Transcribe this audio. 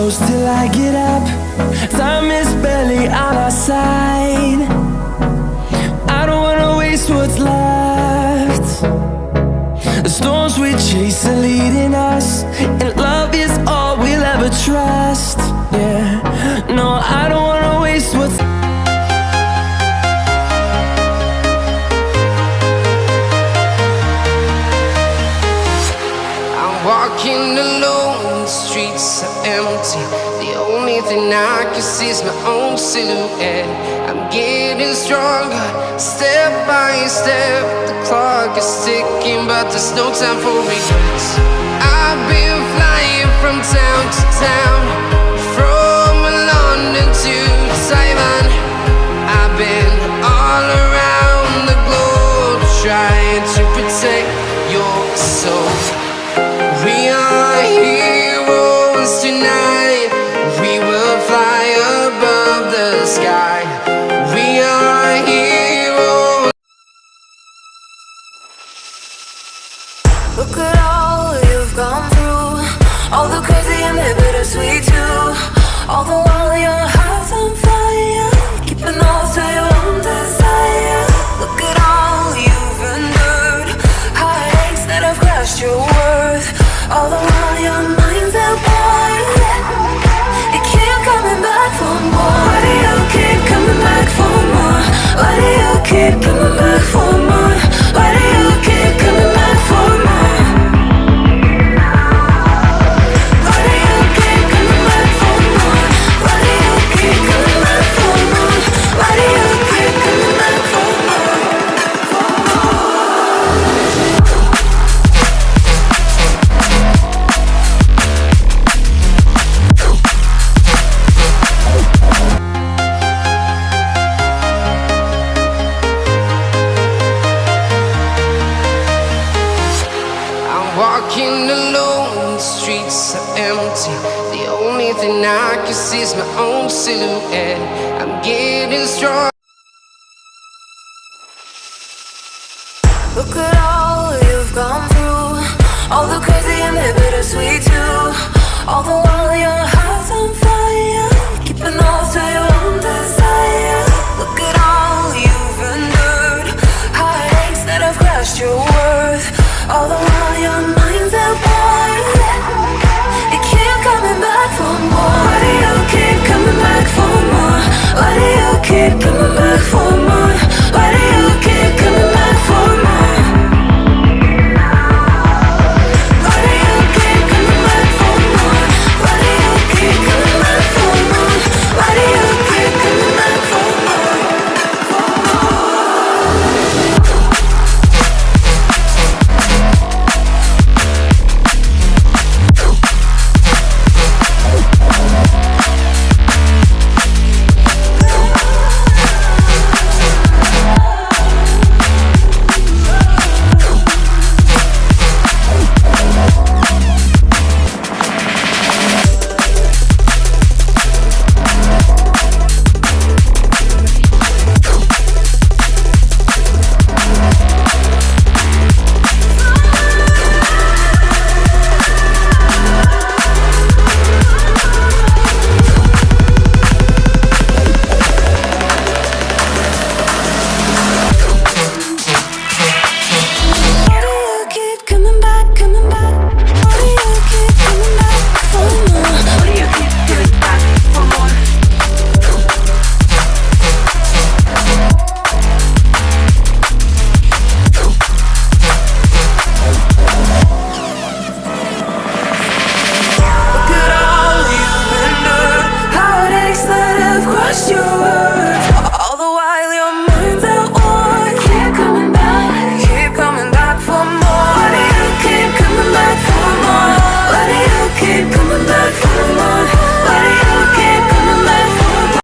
close till I get up. Time is barely on our side. I don't wanna waste what's left. The storms we chase are leading us, and love is all we'll ever trust. Yeah, no, I don't wanna waste what's. I'm walking alone, the streets are empty. The only thing I can see is my own silhouette. I'm getting stronger, step by step. The clock is ticking, but there's no time for regrets. I've been flying from town to town, from London to Taiwan. I've been all around the globe, trying to protect your soul. We are heroes tonight. We will fly above the sky. We are heroes. Look at all you've gone through, all the crazy and the bittersweet too. All the while your heart's on fire, keeping all to your own desire. Look at all you've endured, heartaches that have crushed your worth. All the while your mind's at war. You keep coming back for more. Why do you keep coming back for more? Why do you keep coming back for more? Why do you keep coming back for more? Why do you keep coming back for more? Why do you keep coming back for more? Why do you keep coming back for more? Walking alone, the streets are empty. The only thing I can see is my own silhouette. I'm getting strong. Look at all you've gone through, all the crazy and the bittersweet too. All the